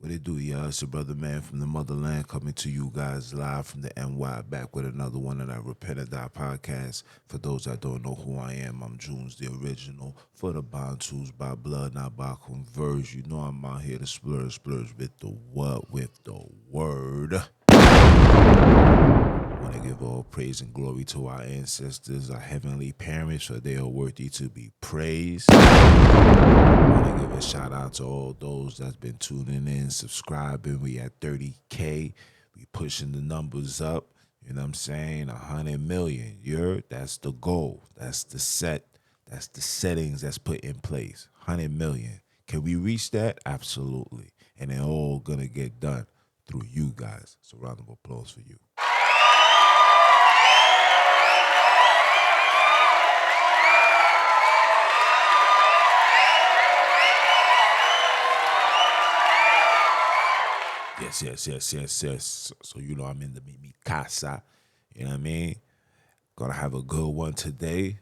What it do, y'all? It's your brother man from the motherland coming to you guys live from the NY, back with another one of that Repent or Die podcast. For those that don't know who I am, I'm Junes, the original. For the Bantus, by blood, not by converge. You know I'm out here to splurge with the what? With the word. Want to give all praise and glory to our ancestors, our heavenly parents, for they are worthy to be praised. Want to give a shout out to all those that's been tuning in, subscribing. We at 30K. We pushing the numbers up. You know what I'm saying? 100 million. That's the goal. That's the set. That's the settings that's put in place. 100 million. Can we reach that? Absolutely. And they're all gonna get done through you guys. So round of applause for you. Yes. So you know I'm in the Mimi Casa. You know what I mean? Gonna have a good one today.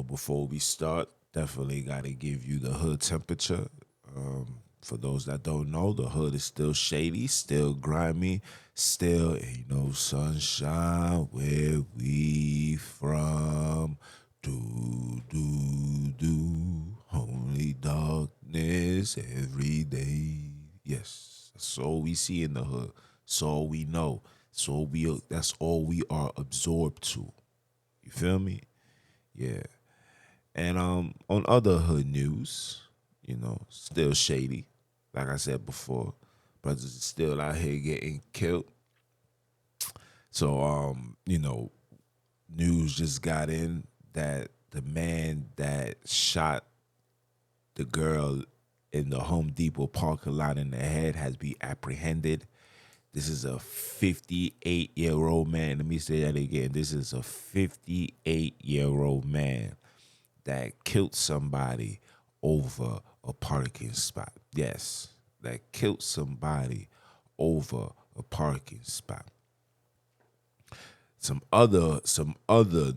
Before we start, definitely gotta give you the hood temperature. For those that don't know, the hood is still shady, still grimy, still ain't no sunshine where we from. Do, only darkness every day. Yes, that's all we see in the hood. That's all we know. That's all we are absorbed to. You feel me? Yeah. And on other hood news, still shady. Like I said before, brothers are still out here getting killed. So news just got in that the man that shot the girl in the Home Depot parking lot in the head has been apprehended. This is a 58-year-old man. Let me say that again. This is a 58-year-old man that killed somebody over a parking spot. Yes, that killed somebody over a parking spot. Some other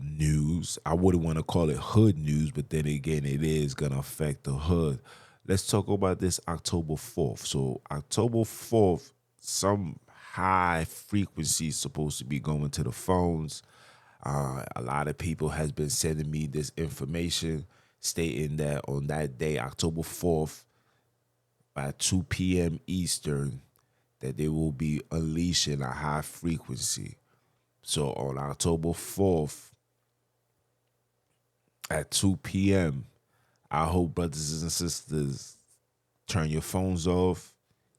news. I wouldn't want to call it hood news, but then again, it is gonna affect the hood. Let's talk about this October 4th. So October 4th, some high frequency is supposed to be going to the phones. A lot of people has been sending me this information stating that on that day, October 4th, by 2 p.m. Eastern, that they will be unleashing a high frequency. So on October 4th at 2 p.m., I hope brothers and sisters turn your phones off,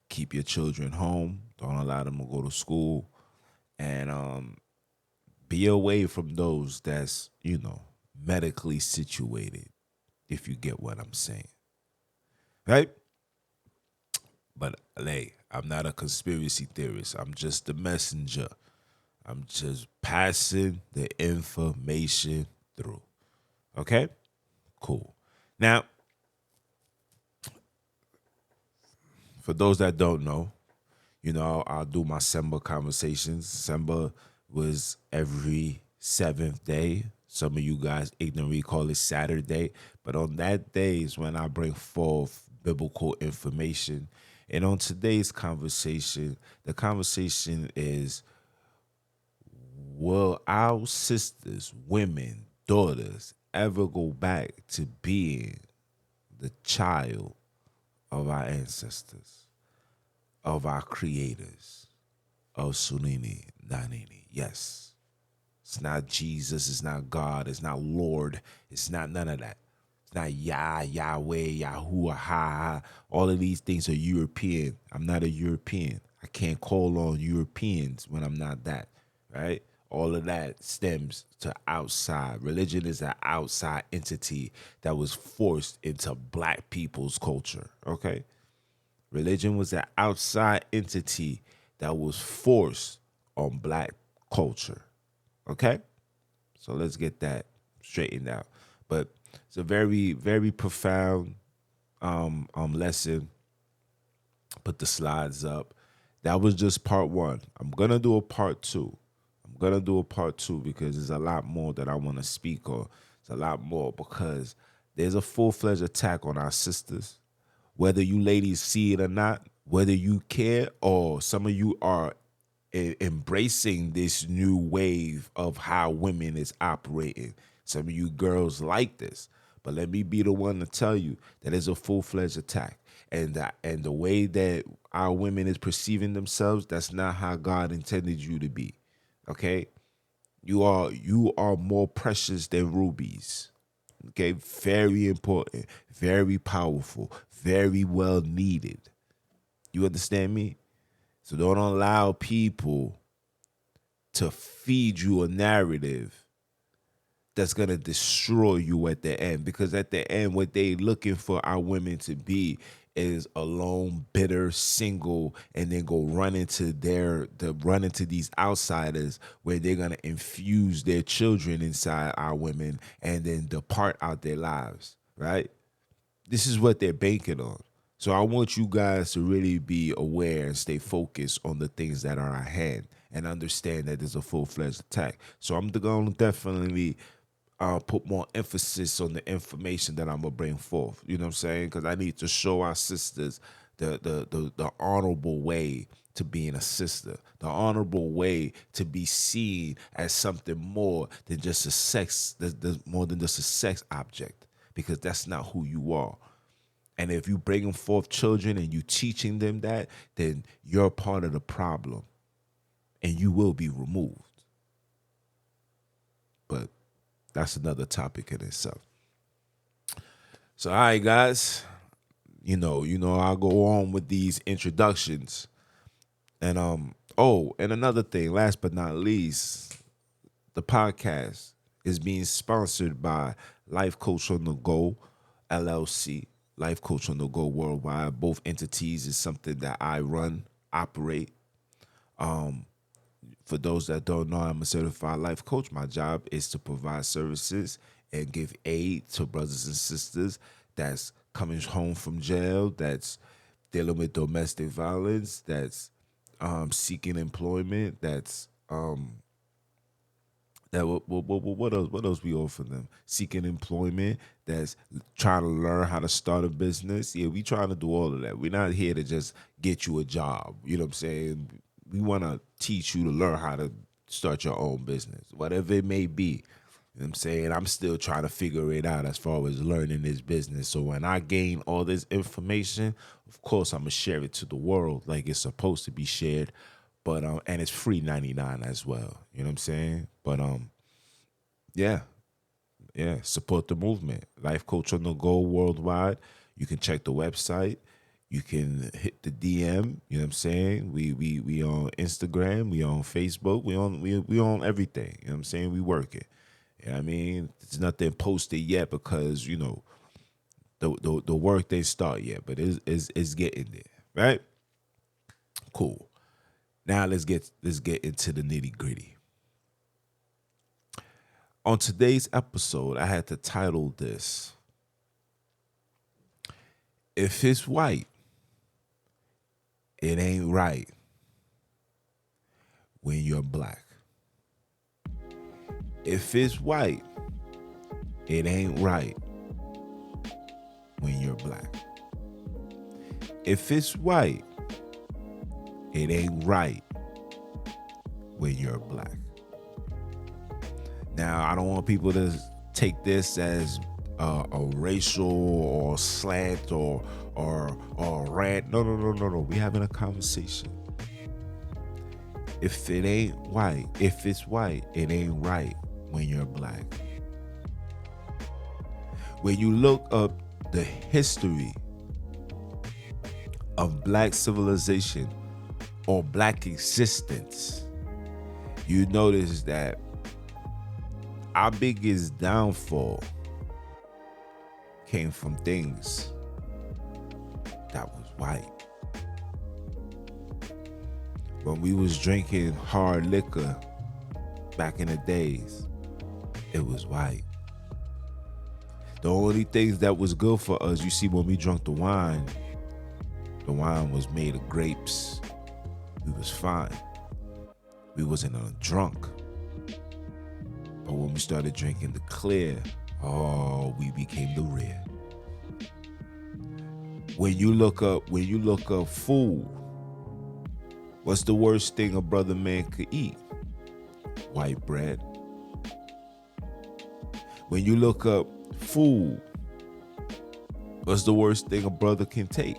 keep your children home, don't allow them to go to school, and be away from those that's, medically situated, if you get what I'm saying. Right? But hey, I'm not a conspiracy theorist. I'm just the messenger. I'm just passing the information through. Okay? Cool. Now, for those that don't know, I'll do my Semba conversations. Semba was every seventh day. Some of you guys ignorantly call it Saturday. But on that day is when I bring forth biblical information. And on today's conversation, the conversation is, will our sisters, women, daughters ever go back to being the child of our ancestors, of our creators, of Sunini Nanini? Yes. It's not Jesus, it's not God, it's not Lord, it's not none of that. It's not Yahweh, Yahuwah, ha. All of these things are European. I'm not a European. I can't call on Europeans when I'm not that, right? All of that stems to outside. Religion is an outside entity that was forced into black people's culture, okay? Religion was an outside entity that was forced on black culture, okay? So let's get that straightened out. But it's a very, very profound lesson. Put the slides up. That was just part one. I'm gonna do a part two. Because there's a lot more that I want to speak on. It's a lot more because there's a full-fledged attack on our sisters, Whether you ladies see it or not, whether you care or some of you are embracing this new wave of how women is operating. Some of you girls like this, but let me be the one to tell you that it's a full-fledged attack, and the way that our women is perceiving themselves, that's not how God intended you to be. Okay, you are more precious than rubies. Okay, very important, very powerful, very well needed. You understand me? So don't allow people to feed you a narrative that's gonna destroy you at the end. Because at the end, what they looking for our women to be is alone, bitter, single, and then go run into these outsiders where they're gonna infuse their children inside our women and then depart out their lives. Right? This is what they're banking on. So I want you guys to really be aware and stay focused on the things that are at hand and understand that there's a full-fledged attack. So I'm going to definitely put more emphasis on the information that I'm going to bring forth. You know what I'm saying? Because I need to show our sisters the honorable way to being a sister, the honorable way to be seen as something more than just a more than just a sex object, because that's not who you are. And if you bringing forth children and you teaching them that, then you're part of the problem and you will be removed. But that's another topic in itself. So, all right, guys, I'll go on with these introductions. And and another thing, last but not least, the podcast is being sponsored by Life Coach on the Go, LLC. Life Coach on the Go Worldwide. Both entities is something that I run, operate. For those that don't know, I'm a certified life coach. My job is to provide services and give aid to brothers and sisters that's coming home from jail, that's dealing with domestic violence, that's seeking employment, that's that what else we offer them? Seeking employment, that's trying to learn how to start a business. Yeah, we trying to do all of that. We're not here to just get you a job. You know what I'm saying? We want to teach you to learn how to start your own business, whatever it may be. You know what I'm saying? I'm still trying to figure it out as far as learning this business. So when I gain all this information, of course I'm gonna share it to the world like it's supposed to be shared. But and it's free 99 as well. You know what I'm saying? But yeah, support the movement. Life Coach on the Go Worldwide. You can check the website. You can hit the DM. You know what I'm saying? We on Instagram. We on Facebook. We on everything. You know what I'm saying? We working. You know what I mean? There's nothing posted yet because the work didn't start yet, but it's getting there, right? Cool. Now let's get into the nitty gritty. On today's episode, I had to title this, "If it's white, it ain't right when you're black." If it's white, it ain't right when you're black. If it's white, it ain't right when you're black. Now, I don't want people to take this as a racial or slant or rant. No. We having a conversation. If it's white, it ain't right when you're black. When you look up the history of black civilization or black existence, you notice that our biggest downfall came from things that was white. When we was drinking hard liquor back in the days, it was white. The only things that was good for us, you see, when we drank the wine was made of grapes. We was fine. We wasn't drunk. But when we started drinking the clear, we became the red. When you look up food, what's the worst thing a brother man could eat? White bread. When you look up food, what's the worst thing a brother can take?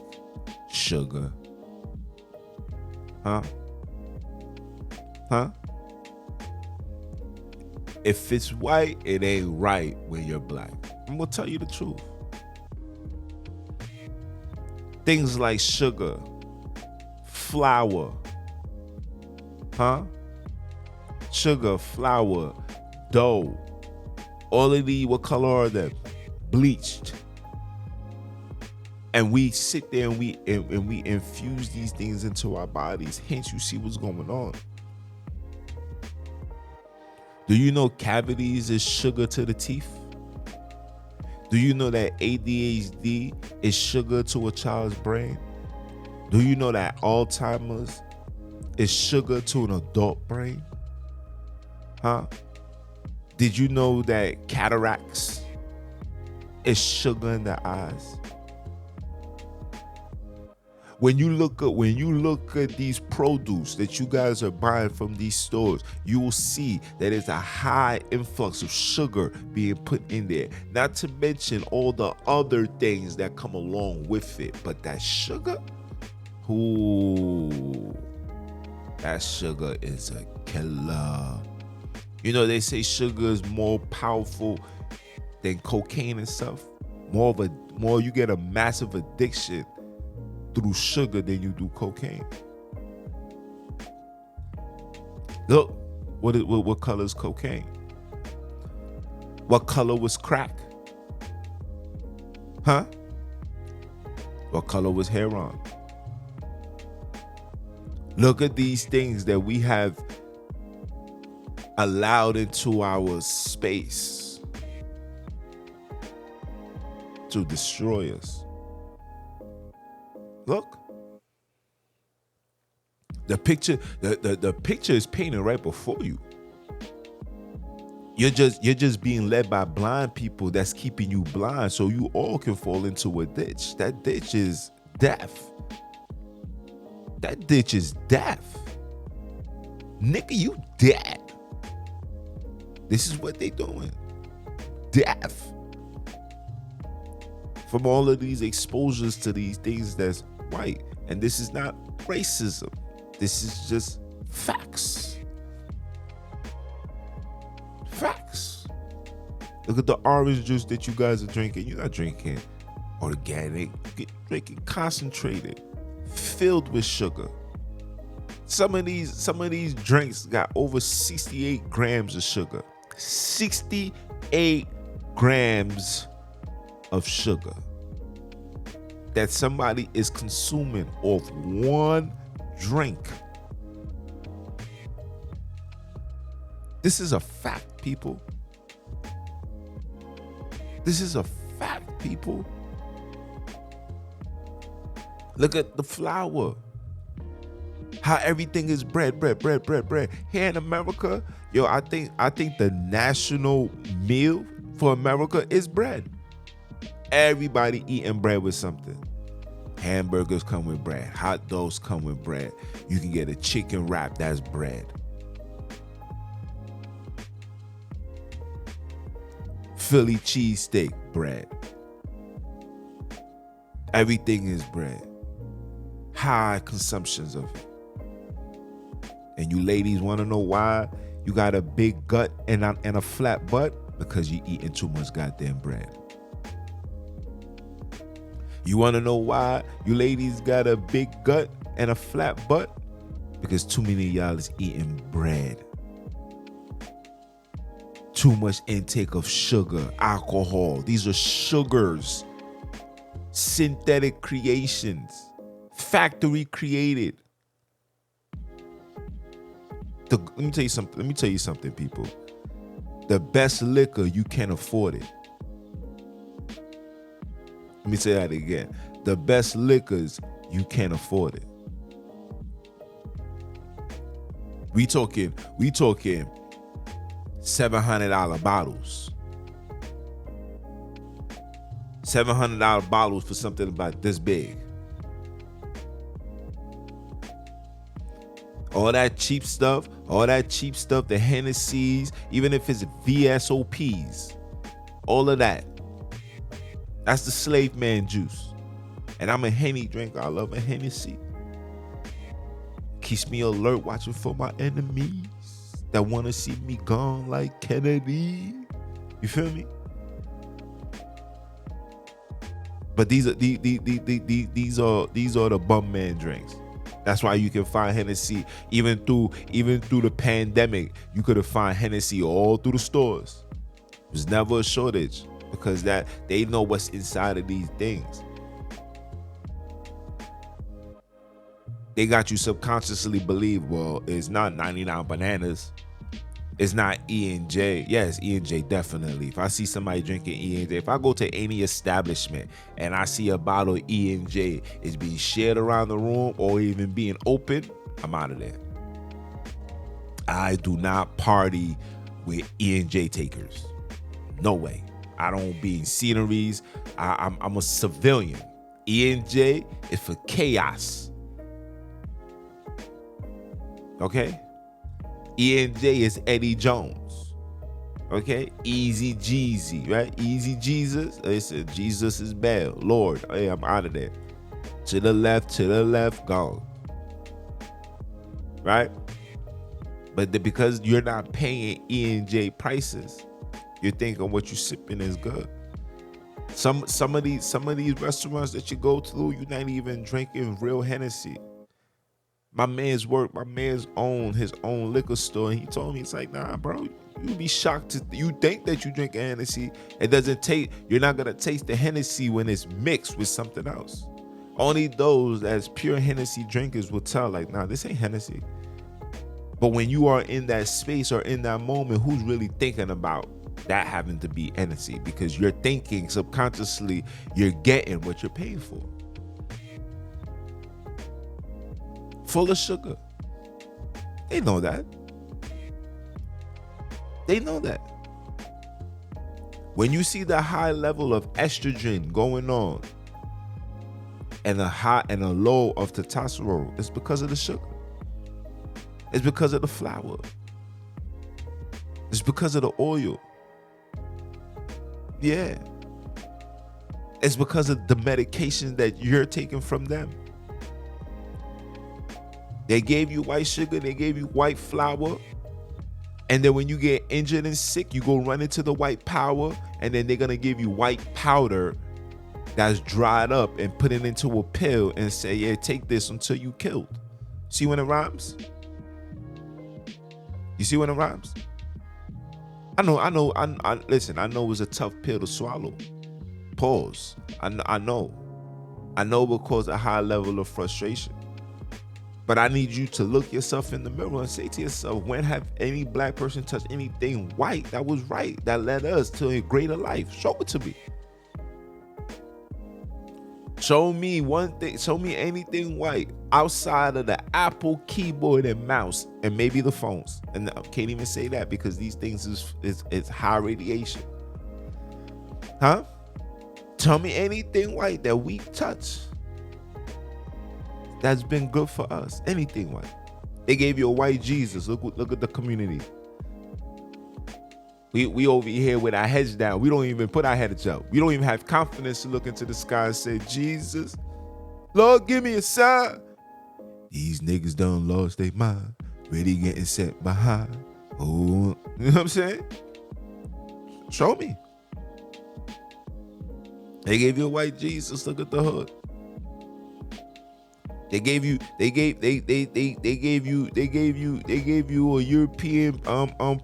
Sugar. Huh? If it's white, it ain't right when you're black. I'm gonna tell you the truth. Things like sugar, flour, sugar, flour, dough, all of these, what color are they? Bleached. And we sit there and we infuse these things into our bodies. Hence, you see what's going on. Do you know cavities is sugar to the teeth? Do you know that ADHD is sugar to a child's brain? Do you know that Alzheimer's is sugar to an adult brain? Did you know that cataracts is sugar in the eyes? When you look at these produce that you guys are buying from these stores, you will see that there's a high influx of sugar being put in there. Not to mention all the other things that come along with it. But that sugar, that sugar is a killer. You know, they say sugar is more powerful than cocaine and stuff. More you get a massive addiction through sugar than you do cocaine. Look, what color is cocaine? What color was crack? What color was heroin? Look at these things that we have allowed into our space to destroy us. Look, the picture is painted right before you. You're just being led by blind people that's keeping you blind, so you all can fall into a ditch. That ditch is death. That ditch is death. Nigga, you dead. This is what they doing. Death. From all of these exposures to these things that's white. And this is not racism. This is just facts. Facts. Look at the orange juice that you guys are drinking. You're not drinking organic. You're drinking concentrated, filled with sugar. Some of these drinks got over 68 grams of sugar. 68 grams of sugar that somebody is consuming off one drink. This is a fact, people. This is a fact, people. Look at the flour. How everything is bread. Here in America, I think the national meal for America is bread. Everybody eating bread with something. Hamburgers come with bread. Hot dogs come with bread. You can get a chicken wrap, that's bread. Philly cheesesteak, bread. Everything is bread. High consumptions of it. And you ladies want to know why you got a big gut and a flat butt? Because you eating too much goddamn bread. You want to know why you ladies got a big gut and a flat butt? Because too many of y'all is eating bread. Too much intake of sugar, alcohol. These are sugars. Synthetic creations. Factory created. Let me tell you something, people. The best liquor, you can't afford it. Let me say that again. The best liquors, you can't afford it. We talking $700 bottles. $700 bottles for something about this big. All that cheap stuff, the Hennessy's, even if it's VSOPs, all of that. That's the slave man juice. And I'm a Henny drinker. I love a Hennessy. Keeps me alert, watching for my enemies that want to see me gone like Kennedy. You feel me? But these are the bum man drinks. That's why you can find Hennessy even through the pandemic. You could have found Hennessy all through the stores. There's never a shortage because that they know what's inside of these things. They got you subconsciously believe, well, it's not 99 bananas. It's not E&J. Yes, E&J, definitely. If I see somebody drinking E&J, if I go to any establishment and I see a bottle of E&J is being shared around the room or even being open, I'm out of there. I do not party with E&J takers. No way. I don't be in sceneries. I'm a civilian. E&J is for chaos. Okay? E&J is Eddie Jones. Okay? Easy Jeezy, right? Easy Jesus. They said Jesus is bad. Lord, hey, I'm out of there. To the left, gone. Right? But because you're not paying E&J prices, you're thinking what you're sipping is good. Some of these restaurants that you go to, you're not even drinking real Hennessy. My man's own his own liquor store, and he told me, it's like, nah, bro, you'd be shocked you think that you drink Hennessy. It doesn't taste, you're not gonna taste the Hennessy when it's mixed with something else. Only those that's pure Hennessy drinkers will tell, like, nah, this ain't Hennessy. But when you are in that space or in that moment, who's really thinking about that having to be Hennessy? Because you're thinking subconsciously you're getting what you're paying for. Full of sugar. They know that. They know that. When you see the high level of estrogen going on and a high and a low of testosterone, it's because of the sugar. It's because of the flour. It's because of the oil. Yeah. It's because of the medication that you're taking from them. They gave you white sugar, they gave you white flour, and then when you get injured and sick, you go run into the white powder, and then they're gonna give you white powder that's dried up and put it into a pill and say, yeah, take this until you killed. See when it rhymes? You see when it rhymes? Listen, I know it was a tough pill to swallow. Pause. I know because a high level of frustration. But I need you to look yourself in the mirror and say to yourself, when have any black person touched anything white that was right, that led us to a greater life? Show it to me. Show me one thing. Show me anything white outside of the Apple keyboard and mouse and maybe the phones. And I can't even say that because these things is high radiation. Huh? Tell me anything white that we touch that's been good for us. Anything white. They gave you a white Jesus. Look at the community. We over here with our heads down. We don't even put our heads up. We don't even have confidence to look into the sky and say, Jesus, Lord, give me a sign. These niggas done lost their mind. Really getting set behind. Oh, you know what I'm saying? Show me. They gave you a white Jesus. Look at the hood. They gave you a European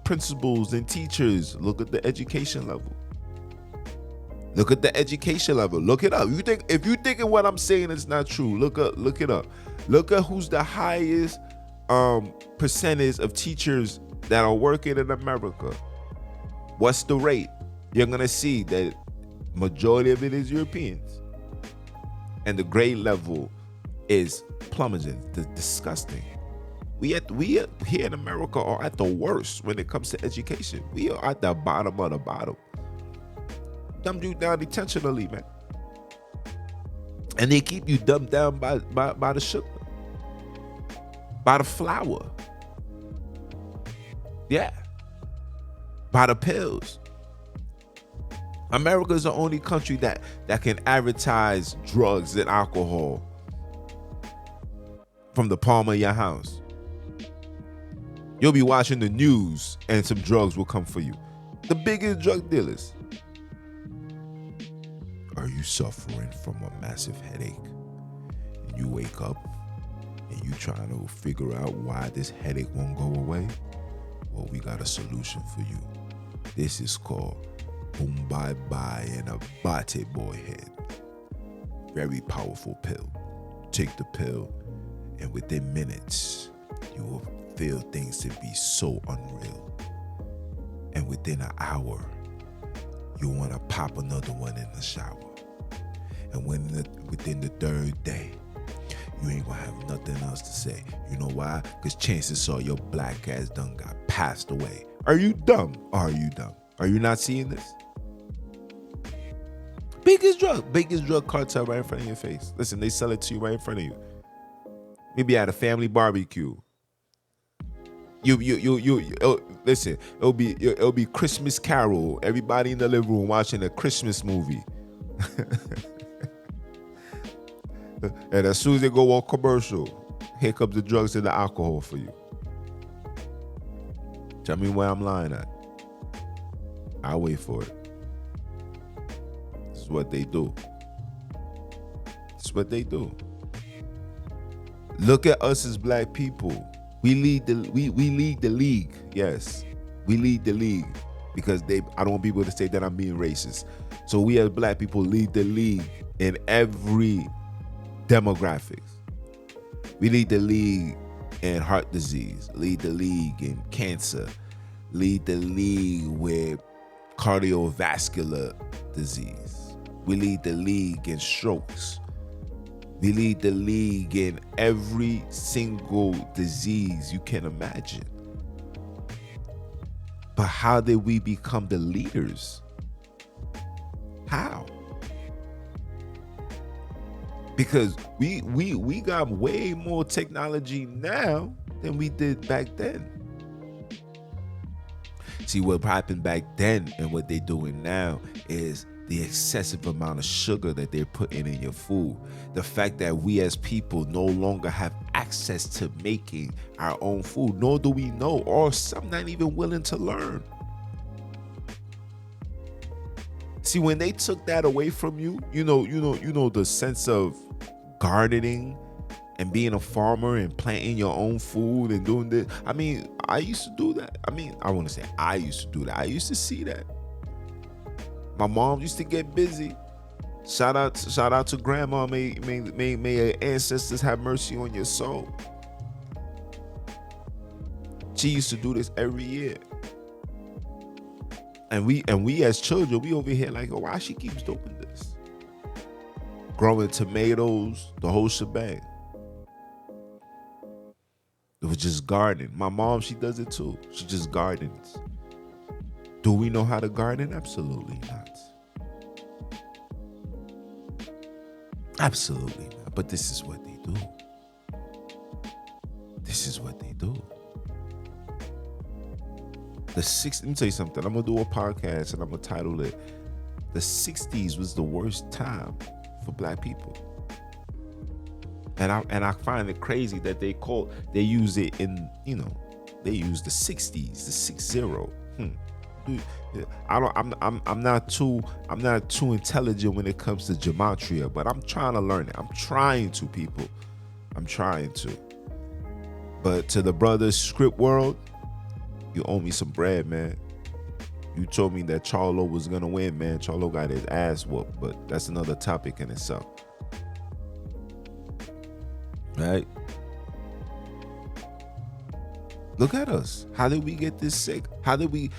principals and teachers. Look at the education level. Look at the education level. Look it up. If you thinking what I'm saying is not true, look it up. Look at who's the highest percentage of teachers that are working in America. What's the rate? You're gonna see that majority of it is Europeans, and the grade level is plummeting. Disgusting. We here in America are at the worst when it comes to education. We are at the bottom of the bottom. Them dude down intentionally, man. And they keep you dumbed down by the sugar, by the flour. Yeah. By the pills. America is the only country that can advertise drugs and alcohol from the palm of your house. You'll be watching the news and some drugs will come for you. The biggest drug dealers. Are you suffering from a massive headache? And you wake up and you trying to figure out why this headache won't go away? Well, we got a solution for you. This is called Boom Bye Bye and a Bate Boy Head. Very powerful pill. Take the pill and within minutes, you will feel things to be so unreal. And within an hour, you want to pop another one in the shower. And within the third day, you ain't gonna have nothing else to say. You know why? Because chances are your black ass done got passed away. Are you dumb? Are you dumb? Are you not seeing this? Biggest drug cartel right in front of your face. Listen, they sell it to you right in front of you. Maybe at a family barbecue. Listen, it'll be Christmas Carol. Everybody in the living room watching a Christmas movie. And as soon as they go on commercial, here comes the drugs and the alcohol for you. Tell me where I'm lying at. I'll wait for it. This is what they do. It's what they do. Look at us as black people. We lead the league. Yes, we lead the league because I don't want people to say that I'm being racist. So we as black people lead the league in every demographics. We lead the league in heart disease, lead the league in cancer, lead the league with cardiovascular disease. We lead the league in strokes. We lead the league in every single disease you can imagine. But how did we become the leaders? How? Because we got way more technology now than we did back then. See, what happened back then and what they're doing now is the excessive amount of sugar that they're putting in your food. The fact that we as people no longer have access to making our own food, nor do we know, or some not even willing to learn. See, when they took that away from you, you know the sense of gardening and being a farmer and planting your own food and doing this. I mean, I used to do that. I want to say I used to do that. I used to see that. My mom used to get busy. Shout out to grandma. May her ancestors have mercy on your soul. She used to do this every year. And we as children, we over here like, oh, why she keeps doing this? Growing tomatoes, the whole shebang. It was just gardening. My mom, she does it too. She just gardens. Do we know how to garden? Absolutely not. Absolutely not. But this is what they do. This is what they do. Let me tell you something. I'm going to do a podcast and I'm going to title it, The 60s Was the Worst Time for Black People. And I find it crazy that they use it in, they use the 60s, the 60. I'm not too intelligent when it comes to gematria, but I'm trying to learn it. I'm trying to, people. I'm trying to. But to the brothers script world, you owe me some bread, man. You told me that Charlo was gonna win, man. Charlo got his ass whooped, but that's another topic in itself. Right? Look at us. How did we get this sick? How did we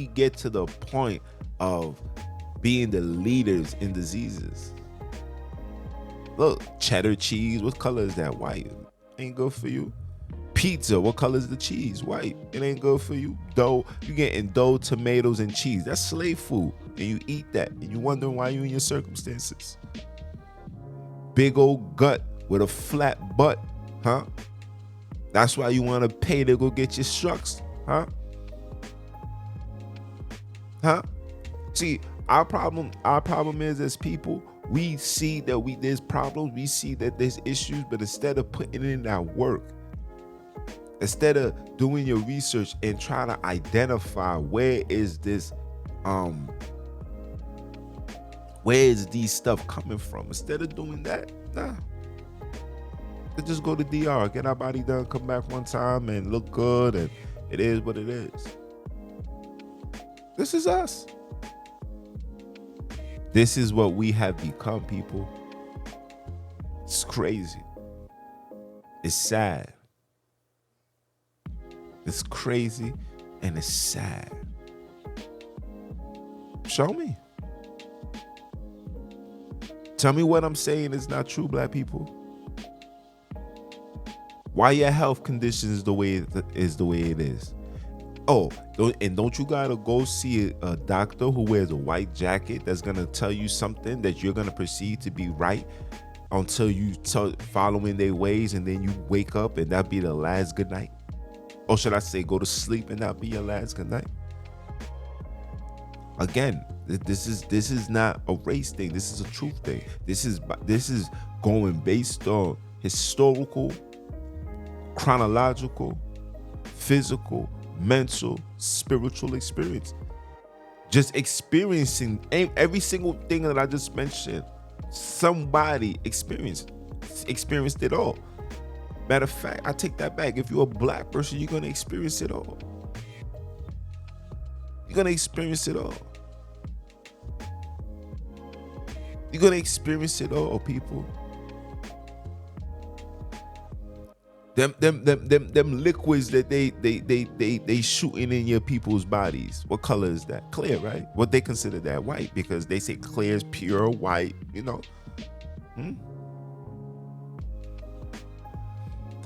get to the point of being the leaders in diseases? Look, cheddar cheese, what color is that? White. Ain't good for you. Pizza, what color is the cheese? White. It ain't good for you. Dough, you getting dough, tomatoes, and cheese. That's slave food. And you eat that. And you wondering why you in your circumstances. big old gut with a flat butt, huh? That's why you want to pay to go get your structs, huh? Huh? See, our problem is, as people, we see that there's problems, we see that there's issues, but instead of putting in that work, instead of doing your research and trying to identify where is these stuff coming from, instead of doing that, nah. Let's just go to DR, get our body done, come back one time and look good, and it is what it is. This is us. This is what we have become, people. It's crazy. It's sad. It's crazy and it's sad. Show me. Tell me what I'm saying is not true, black people. Why your health condition is the way it is. Oh, don't you gotta go see a doctor who wears a white jacket that's gonna tell you something that you're gonna perceive to be right until you start following their ways, and then you wake up and that be the last good night? Or should I say go to sleep and that be your last good night? Again, this is not a race thing. This is a truth thing. This is going based on historical, chronological, physical, mental, spiritual experience. Just experiencing every single thing that I just mentioned. Somebody experienced it all. Matter of fact, I take that back. If you're a black person, you're going to experience it all. You're going to experience it all. You're going to experience it all, people. Them liquids that they shooting in your people's bodies. What color is that? Clear, right? What they consider that? White, because they say clear is pure white, you know.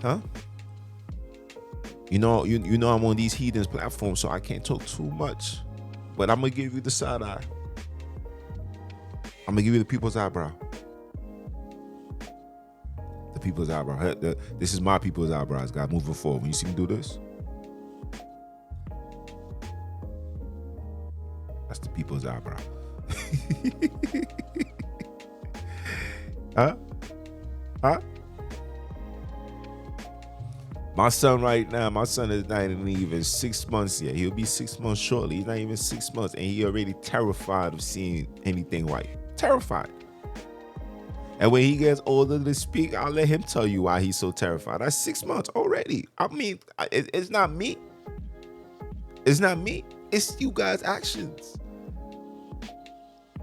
Huh? You know I'm on these heathens platforms, so I can't talk too much. But I'm gonna give you the side eye. I'm gonna give you the people's eyebrow. The people's eyebrow. This is my people's eyebrows, guys. Moving forward. When you see me do this, that's the people's eyebrow. Huh? My son right now, is not even 6 months yet. He'll be 6 months shortly. He's not even 6 months, and he already terrified of seeing anything white. Terrified. And when he gets older to speak, I'll let him tell you why he's so terrified. That's 6 months already. I mean, it's not me. It's not me. It's you guys' actions.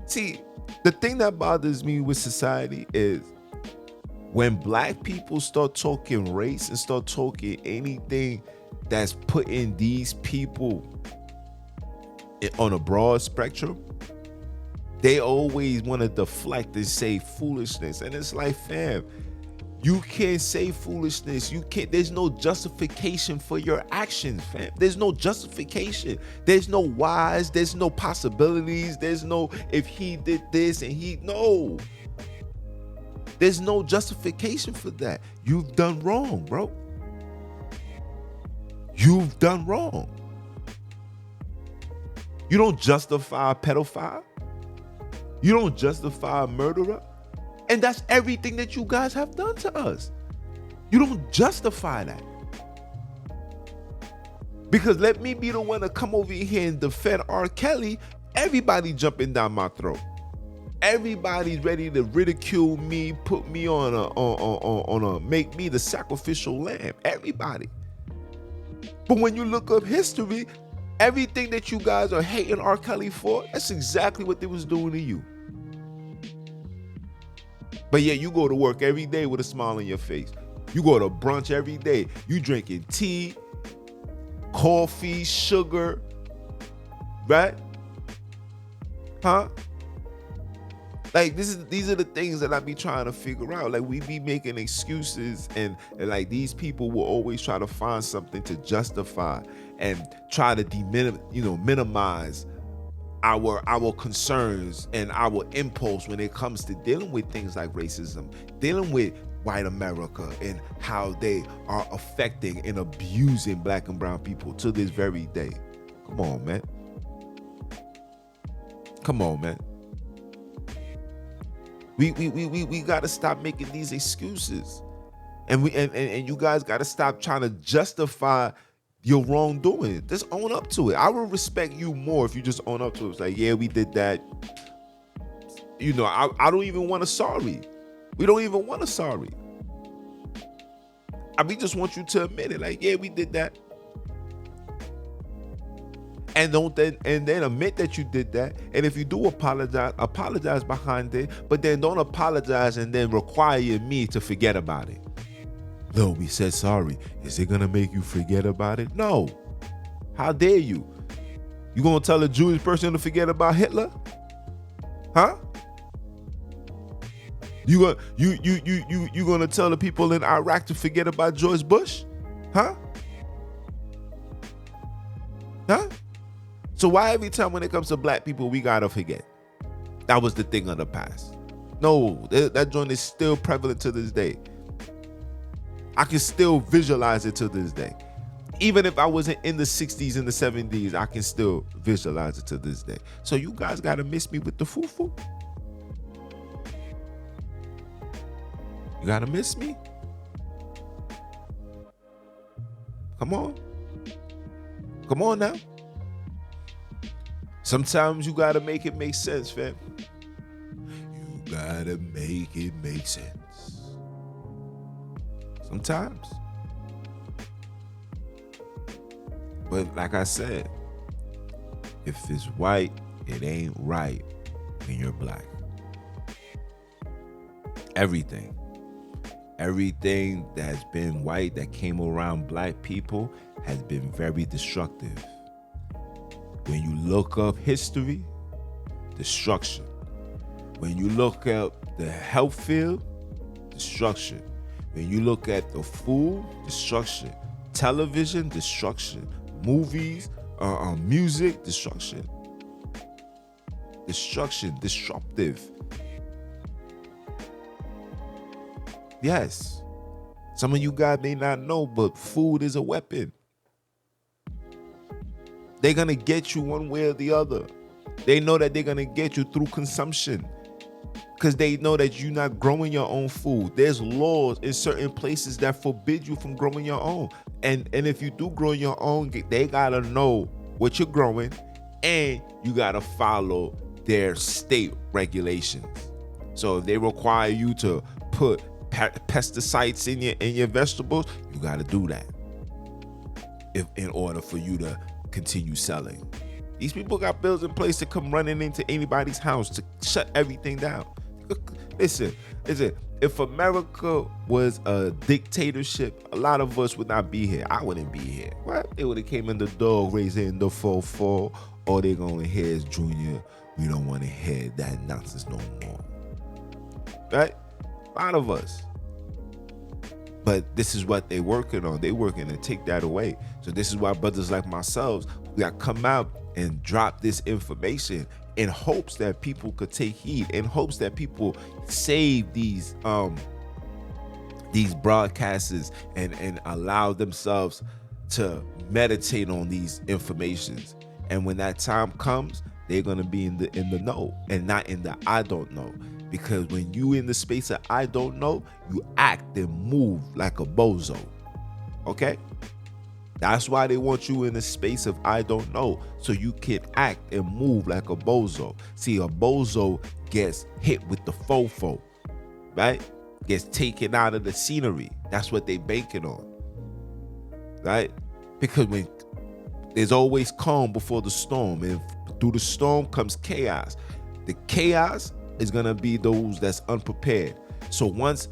See, the thing that bothers me with society is when black people start talking race and start talking anything that's putting these people on a broad spectrum, they always want to deflect and say foolishness. And it's like, fam, you can't say foolishness. You can't. There's no justification for your actions, fam. There's no justification. There's no whys. There's no possibilities. There's no if he did this and no. There's no justification for that. You've done wrong, bro. You've done wrong. You don't justify a pedophile. You don't justify a murderer. And that's everything that you guys have done to us. You don't justify that. Because let me be the one to come over here and defend R. Kelly. Everybody jumping down my throat. Everybody's ready to ridicule me, put me on a make me the sacrificial lamb. Everybody. But when you look up history, everything that you guys are hating R. Kelly for, that's exactly what they was doing to you. But yeah, you go to work every day with a smile on your face. You go to brunch every day. You drinking tea, coffee, sugar, right? Huh? Like these are the things that I be trying to figure out. Like we be making excuses and like these people will always try to find something to justify and try to minimize our concerns and our impulse when it comes to dealing with things like racism, dealing with white America and how they are affecting and abusing black and brown people to this very day. Come on, man. Come on, man. We gotta stop making these excuses. And you guys gotta stop trying to justify your wrongdoing. Just own up to it. I will respect you more if you just own up to it. It's like, yeah, we did that. You know, I don't even want a sorry. We don't even want a sorry. We just want you to admit it. Like, yeah, we did that. And then admit that you did that. And if you do apologize behind it. But then don't apologize and then require me to forget about it. Though we said sorry, is it gonna make you forget about it? No. How dare you? You gonna tell a Jewish person to forget about Hitler? Huh? You gonna tell the people in Iraq to forget about George Bush? Huh? Huh? So why every time when it comes to black people, we gotta forget? That was the thing of the past. No, that joint is still prevalent to this day. I can still visualize it to this day. Even if I wasn't in the 60s and the 70s, I can still visualize it to this day. So you guys gotta miss me with the foo-foo? You gotta miss me? Come on. Come on now. Sometimes you gotta make it make sense, fam. You gotta make it make sense. Sometimes. But like I said, if it's white, it ain't right when you're black. Everything that's been white that came around black people has been very destructive. When you look up history, destruction. When you look up the health field, destruction. When you look at the food, destruction. Television, destruction. Movies, music, destruction. Destruction, disruptive. Yes. Some of you guys may not know, but food is a weapon. They're going to get you one way or the other. They know that they're going to get you through consumption because they know that you're not growing your own food. There's laws in certain places that forbid you from growing your own. And if you do grow your own, they got to know what you're growing and you got to follow their state regulations. So if they require you to put pesticides in your vegetables, you got to do that in order for you to continue selling. These people got bills in place to come running into anybody's house to shut everything down. Listen, if America was a dictatorship, a lot of us would not be here. I wouldn't be here. What? They would have came in the door raising the 4-4, or they gonna hear is Junior, we don't want to hear that nonsense no more. Right? A lot of us. But this is what they're working on. They're working to take that away. So this is why brothers like myself, we got to come out and drop this information in hopes that people could take heed, in hopes that people save these broadcasts and allow themselves to meditate on these informations. And when that time comes, they're gonna be in the know and not in the I don't know. Because when you in the space of I don't know, you act and move like a bozo. Okay? That's why they want you in the space of I don't know, so you can act and move like a bozo. See, a bozo gets hit with the fofo, right? Gets taken out of the scenery. That's what they banking on, right? Because when there's always calm before the storm, and through the storm comes chaos. The chaos is gonna be those that's unprepared. So once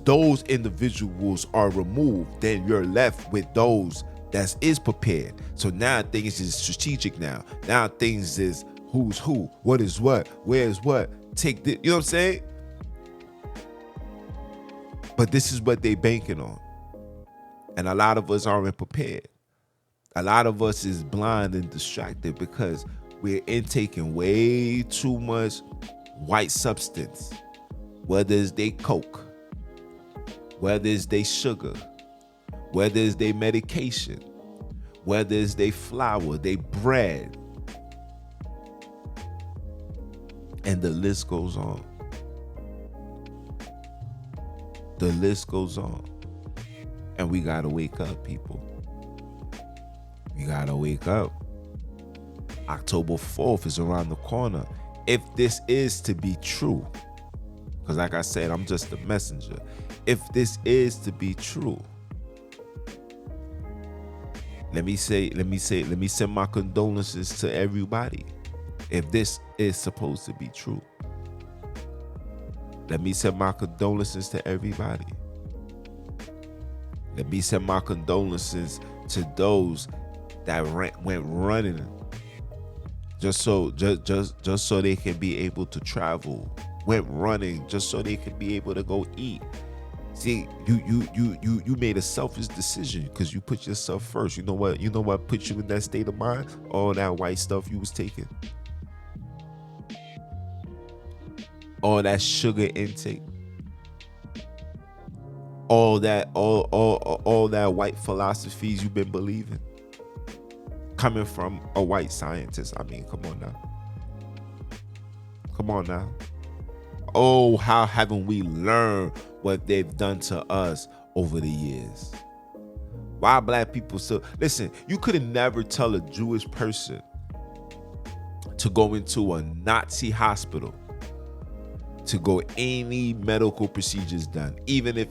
those individuals are removed, then you're left with those that is prepared. So now things is strategic now. Now things is who's who, what is what, where is what. Take this, you know what I'm saying? But this is what they banking on. And a lot of us aren't prepared. A lot of us is blind and distracted because we're intaking way too much white substance, whether it's they coke, whether it's they sugar, whether it's they medication, whether it's they flour, they bread, and the list goes on. The list goes on. And we gotta wake up, people. We gotta wake up. October 4th is around the corner. If this is to be true, because like I said, I'm just a messenger. If this is to be true, let me send my condolences to everybody. If this is supposed to be true, let me send my condolences to everybody. Let me send my condolences to those that went running just so they can be able to travel. Went running just so they can be able to go eat. See, you made a selfish decision because you put yourself first. You know what put you in that state of mind? All that white stuff you was taking. All that sugar intake. All that white philosophies you've been believing. Coming from a white scientist. I mean, come on now. Come on now. Oh, how haven't we learned what they've done to us over the years? Why black people still... Listen, you could never tell a Jewish person to go into a Nazi hospital to go any medical procedures done, even if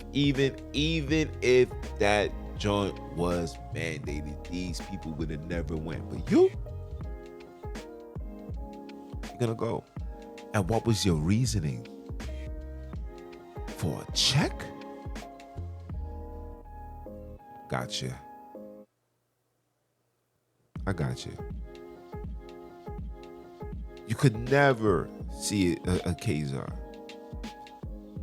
that joint was mandated. These people would have never went. But you're gonna go. And what was your reasoning? For a check? Gotcha. I got you. You could never see a Khazar.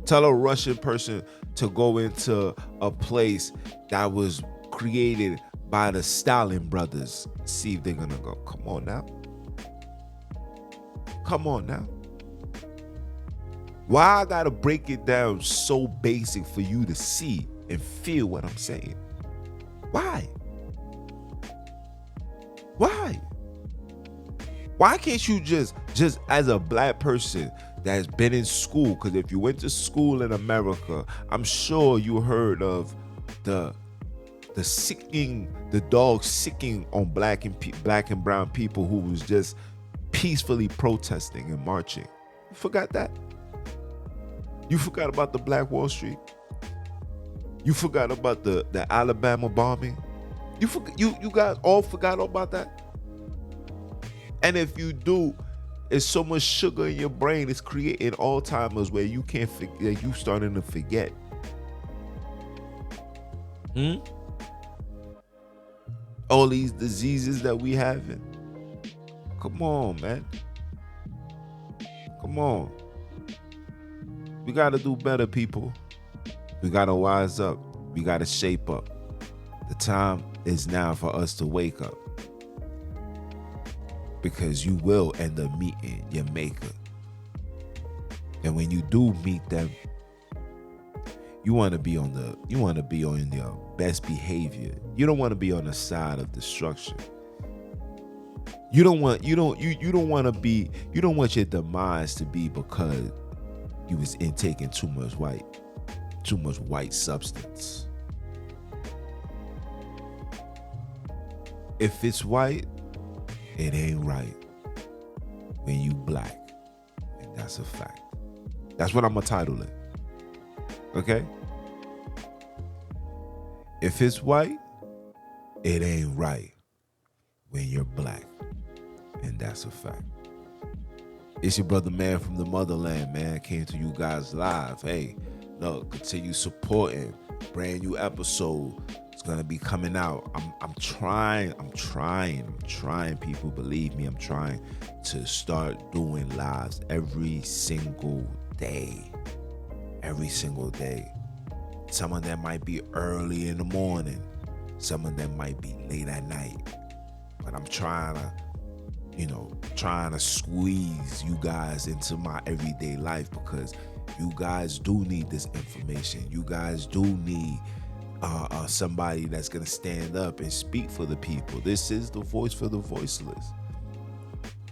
Tell a Russian person to go into a place that was created by the Stalin brothers. See if they're gonna go. Come on now. Come on now. Why I gotta break it down so basic for you to see and feel what I'm saying? Why? Why? Why can't you just as a black person that's been in school, because if you went to school in America, I'm sure you heard of the dog sicking on black and brown people who was just peacefully protesting and marching. You forgot that? You forgot about the Black Wall Street? You forgot about the Alabama bombing? You guys all forgot about that? And if you do, it's so much sugar in your brain, it's creating Alzheimer's where you can't forget, you starting to forget. All these diseases that we having. Come on, man. Come on. We got to do better, people. We got to wise up. We got to shape up. The time is now for us to wake up. Because you will end up meeting your maker. And when you do meet them, you want to be on your best behavior. You don't want to be on the side of destruction. You don't want your demise to be because you was intaking too much white substance. If it's white, it ain't right when you black. And that's a fact. That's what I'm gonna title it. Okay? If it's white, it ain't right when you're black. And that's a fact. It's your brother, man, from the motherland, man. Came to you guys live. Hey, look, continue supporting. Brand new episode. It's gonna be coming out. I'm trying, people. Believe me, I'm trying to start doing lives every single day. Every single day. Some of them might be early in the morning. Some of them might be late at night. But I'm trying to trying to squeeze you guys into my everyday life, because you guys do need this information. You guys do need somebody that's gonna stand up and speak for the people. This is the voice for the voiceless.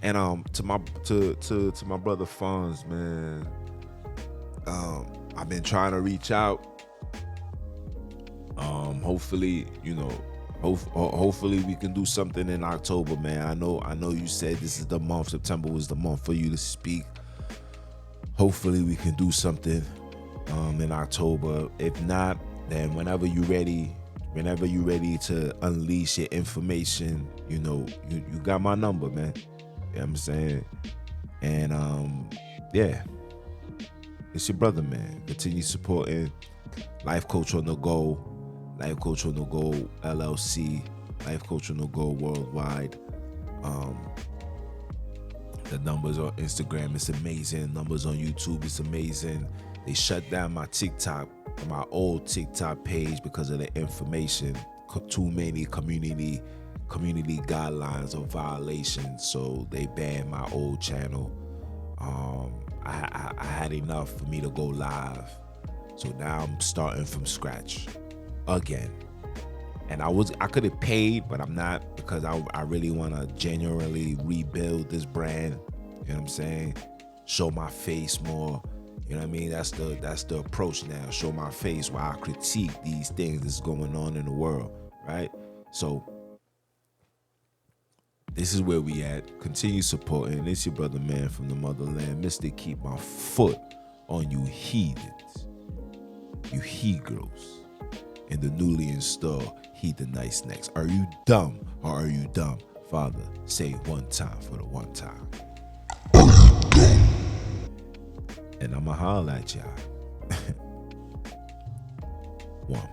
And to my brother Fonz, man, I've been trying to reach out. Hopefully, hopefully we can do something in October, man. I know you said this is the month. September was the month for you to speak. Hopefully we can do something in October. If not, then whenever you're ready to unleash your information, you got my number, man. You know what I'm saying? And yeah, it's your brother, man. Continue supporting Life Coach on the Go, Life Coach on the Go LLC, Life Coach on the Go Worldwide. The numbers on Instagram, it's amazing. Numbers on YouTube, it's amazing. They shut down my TikTok, my old TikTok page, because of the information. Too many community guidelines or violations, so they banned my old channel. I had enough for me to go live, so now I'm starting from scratch again. And I could have paid, but I'm not, because I really want to genuinely rebuild this brand. You know what I'm saying? Show my face more. You know what I mean? That's the approach now. Show my face while I critique these things that's going on in the world, right? So this is where we at. Continue supporting. It's your brother, man, from the motherland. Mr. Keep My Foot on You Heathens, you he-girls, and the newly installed He the Nice Next. Are you dumb or are you dumb? Father, say one time for the one time. And I'ma holler at y'all. One.